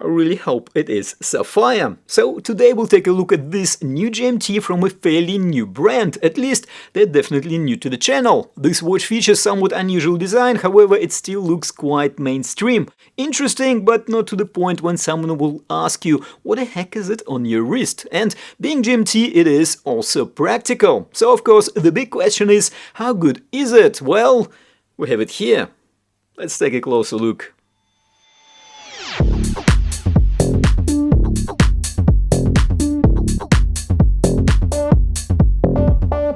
I really hope it is SAPPHIRE. So today we'll take a look at this new GMT from a fairly new brand. At least they're definitely new to the channel. This watch features somewhat unusual design, however it still looks quite mainstream. Interesting, but not to the point when someone will ask you what the heck is it on your wrist. And being GMT, it is also practical. So of course the big question is, how good is it? Well, we have it here. Let's take a closer look.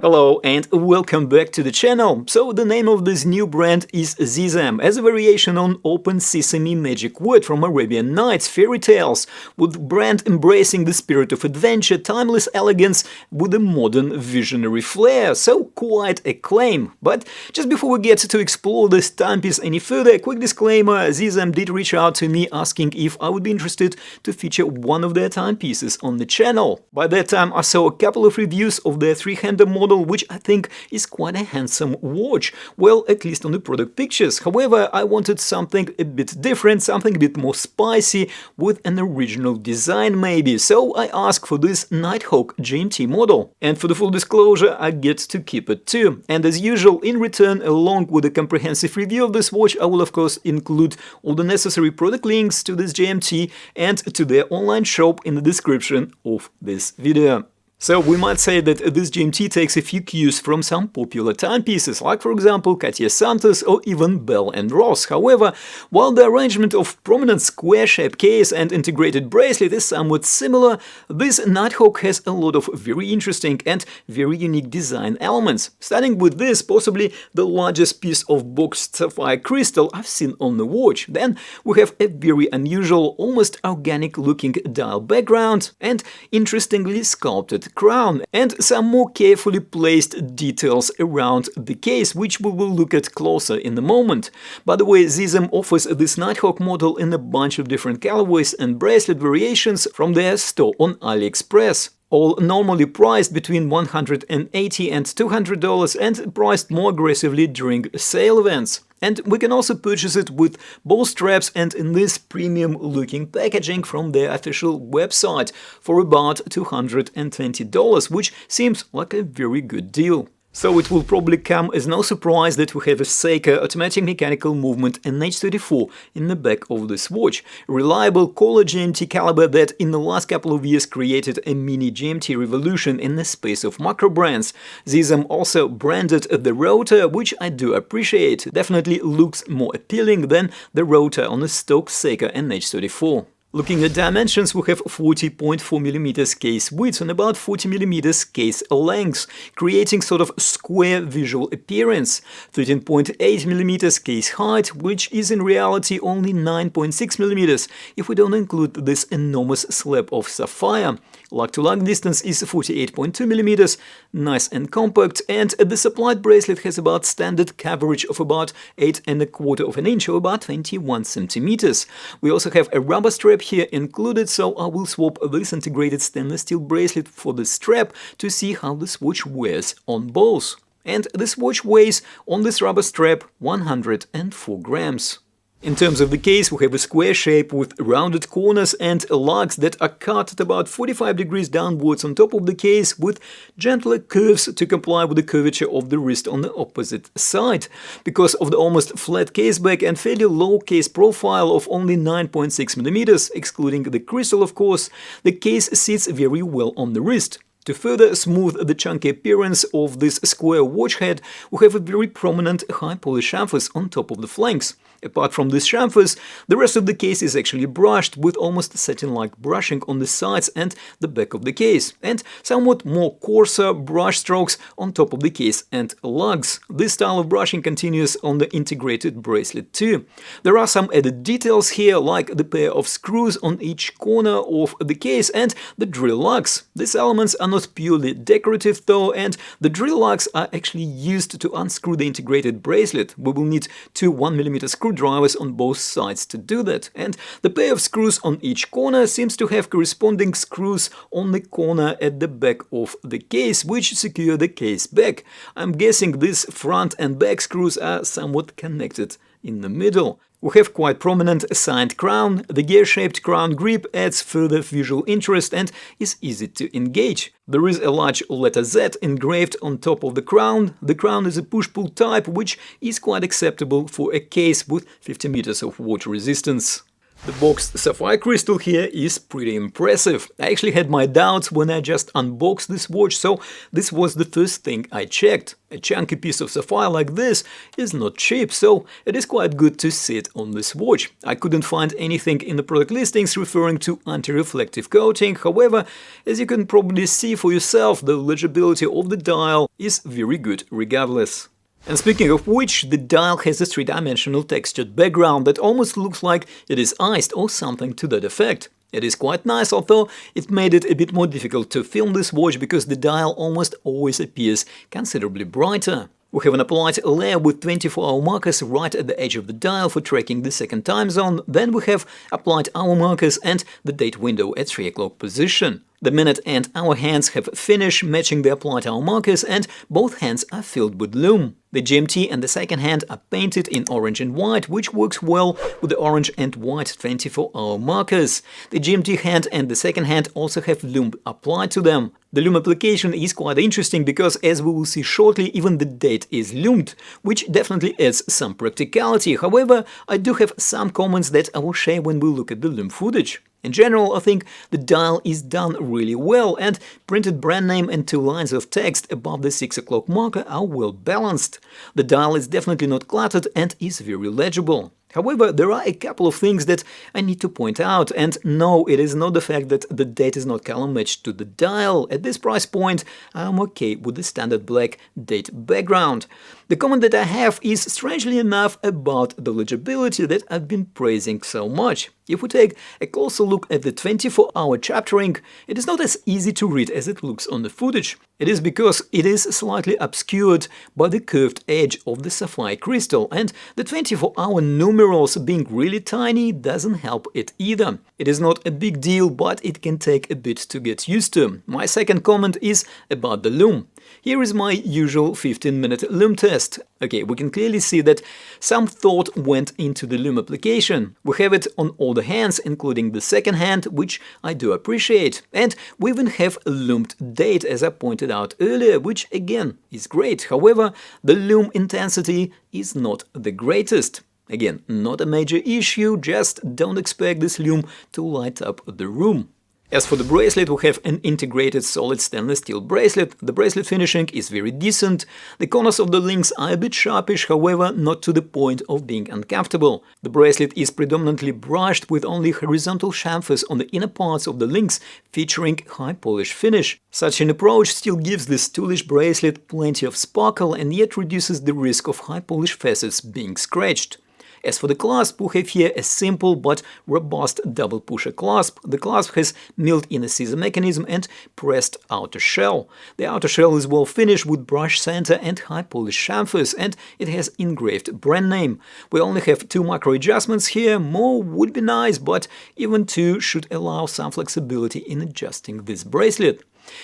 Hello and welcome back to the channel. So the name of this new brand is Zezame, as a variation on Open Sesame magic word from Arabian Nights fairy tales, with brand embracing the spirit of adventure, timeless elegance with a modern visionary flair. So quite a claim. But just before we get to explore this timepiece any further, a quick disclaimer: Zezame did reach out to me asking if I would be interested to feature one of their timepieces on the channel. By that time I saw a couple of reviews of their three-hander model, which I think is quite a handsome watch, well, at least on the product pictures. However, I wanted something a bit different, something a bit more spicy, with an original design maybe, so I asked for this Night Hawk GMT model. And for the full disclosure, I get to keep it too. And as usual, in return, along with a comprehensive review of this watch, I will of course include all the necessary product links to this GMT and to their online shop in the description of this video. So we might say that this GMT takes a few cues from some popular timepieces, like for example Cartier Santos or even Bell&Ross. However, while the arrangement of prominent square-shaped case and integrated bracelet is somewhat similar, this Night Hawk has a lot of very interesting and very unique design elements. Starting with this, possibly the largest piece of boxed sapphire crystal I've seen on the watch. Then we have a very unusual, almost organic-looking dial background and interestingly sculpted crown, and some more carefully placed details around the case, which we will look at closer in a moment. By the way, Zezame offers this Night Hawk model in a bunch of different colorways and bracelet variations from their store on AliExpress. All normally priced between $180 and $200 and priced more aggressively during sale events. And we can also purchase it with both straps and in this premium-looking packaging from their official website for about $220, which seems like a very good deal. So it will probably come as no surprise that we have a SeaQ automatic mechanical movement NH34 in the back of this watch. A reliable collar GMT caliber that in the last couple of years created a mini GMT revolution in the space of macro brands. Zezame also branded the rotor, which I do appreciate. Definitely looks more appealing than the rotor on the stock SeaQ NH34. Looking at dimensions, we have 40.4mm case width and about 40mm case length, creating sort of square visual appearance. 13.8mm case height, which is in reality only 9.6mm if we don't include this enormous slab of sapphire. Lug-to-lug distance is 48.2mm, nice and compact, and the supplied bracelet has about standard coverage of about 8¼ inch or about 21 cm. We also have a rubber strap here included, so I will swap this integrated stainless steel bracelet for the strap to see how this watch wears on both. And this watch weighs on this rubber strap 104 grams. In terms of the case, we have a square shape with rounded corners and lugs that are cut at about 45 degrees downwards on top of the case, with gentler curves to comply with the curvature of the wrist on the opposite side. Because of the almost flat case back and fairly low case profile of only 9.6mm, excluding the crystal of course, the case sits very well on the wrist. To further smooth the chunky appearance of this square watch head, we have a very prominent high polish chamfers on top of the flanks. Apart from these chamfers, the rest of the case is actually brushed with almost satin-like brushing on the sides and the back of the case, and somewhat more coarser brush strokes on top of the case and lugs. This style of brushing continues on the integrated bracelet too. There are some added details here, like the pair of screws on each corner of the case and the drill lugs. These elements are not purely decorative though, and the drill lugs are actually used to unscrew the integrated bracelet. We will need two 1mm screwdrivers on both sides to do that, and the pair of screws on each corner seems to have corresponding screws on the corner at the back of the case, which secure the case back. I'm guessing these front and back screws are somewhat connected in the middle. We have quite prominent assigned crown. The gear-shaped crown grip adds further visual interest and is easy to engage. There is a large letter Z engraved on top of the crown. The crown is a push-pull type, which is quite acceptable for a case with 50 meters of water resistance. The boxed sapphire crystal here is pretty impressive. I actually had my doubts when I just unboxed this watch, so this was the first thing I checked. A chunky piece of sapphire like this is not cheap, so it is quite good to sit on this watch. I couldn't find anything in the product listings referring to anti-reflective coating. However, as you can probably see for yourself, the legibility of the dial is very good regardless. And speaking of which, the dial has a three-dimensional textured background that almost looks like it is iced or something to that effect. It is quite nice, although it made it a bit more difficult to film this watch because the dial almost always appears considerably brighter. We have an applied layer with 24-hour markers right at the edge of the dial for tracking the second time zone. Then we have applied hour markers and the date window at 3 o'clock position. The minute and hour hands have finish matching the applied hour markers, and both hands are filled with lume. The GMT and the second hand are painted in orange and white, which works well with the orange and white 24-hour markers. The GMT hand and the second hand also have lume applied to them. The lume application is quite interesting because, as we will see shortly, even the date is lumed, which definitely adds some practicality. However, I do have some comments that I will share when we look at the lume footage. In general, I think the dial is done really well, and printed brand name and 2 lines of text above the 6 o'clock marker are well balanced. The dial is definitely not cluttered and is very legible. However, there are a couple of things that I need to point out, and no, it is not the fact that the date is not color matched to the dial. At this price point, I'm okay with the standard black date background. The comment that I have is, strangely enough, about the legibility that I've been praising so much. If we take a closer look at the 24-hour chaptering, it is not as easy to read as it looks on the footage. It is because it is slightly obscured by the curved edge of the sapphire crystal, and the 24-hour numerals being really tiny doesn't help it either. It is not a big deal, but it can take a bit to get used to. My second comment is about the lume. Here is my usual 15-minute lume test. Okay, we can clearly see that some thought went into the lume application. We have it on all the hands, including the second hand, which I do appreciate. And we even have a lumed date, as I pointed out earlier, which again is great. However, the lume intensity is not the greatest. Again, not a major issue, just don't expect this lume to light up the room. As for the bracelet, we have an integrated solid stainless steel bracelet. The bracelet finishing is very decent. The corners of the links are a bit sharpish, however, not to the point of being uncomfortable. The bracelet is predominantly brushed with only horizontal chamfers on the inner parts of the links, featuring high polish finish. Such an approach still gives this toolish bracelet plenty of sparkle and yet reduces the risk of high polish facets being scratched. As for the clasp, we have here a simple but robust double pusher clasp. The clasp has milled in a scissor mechanism and pressed outer shell. The outer shell is well finished with brush center and high polish chamfers, and it has engraved brand name. We only have 2 macro adjustments here. More would be nice, but even 2 should allow some flexibility in adjusting this bracelet.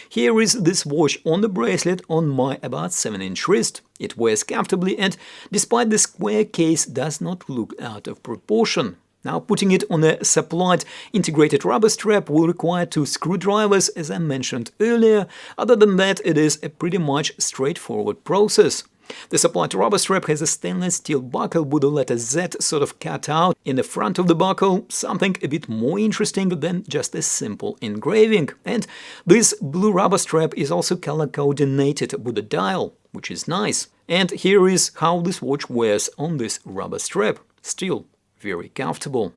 Here is this watch on the bracelet on my about 7-inch wrist. It wears comfortably and, despite the square case, does not look out of proportion. Now, putting it on a supplied integrated rubber strap will require 2 screwdrivers, as I mentioned earlier. Other than that, it is a pretty much straightforward process. The supplied rubber strap has a stainless steel buckle with the letter Z sort of cut out in the front of the buckle, something a bit more interesting than just a simple engraving. And this blue rubber strap is also color coordinated with the dial, which is nice. And here is how this watch wears on this rubber strap. Still very comfortable.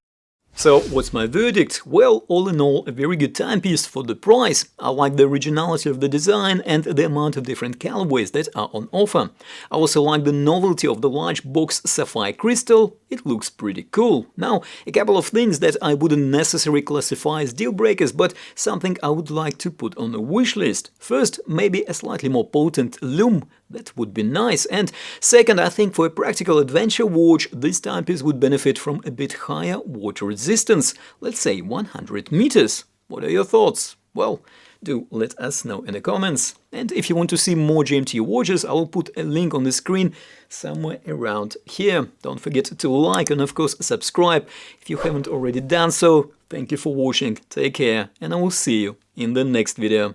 So, what's my verdict? Well, all in all, a very good timepiece for the price. I like the originality of the design and the amount of different colorways that are on offer. I also like the novelty of the large box sapphire crystal. It looks pretty cool. Now, a couple of things that I wouldn't necessarily classify as deal breakers, but something I would like to put on a wish list. First, maybe a slightly more potent lume. That would be nice. And second, I think for a practical adventure watch, this timepiece would benefit from a bit higher water resistance, let's say 100 meters. What are your thoughts? Well, Do let us know in the comments. And if you want to see more GMT watches, I will put a link on the screen somewhere around here. Don't forget to like and of course subscribe if you haven't already done so. Thank you for watching, take care, and I will see you in the next video.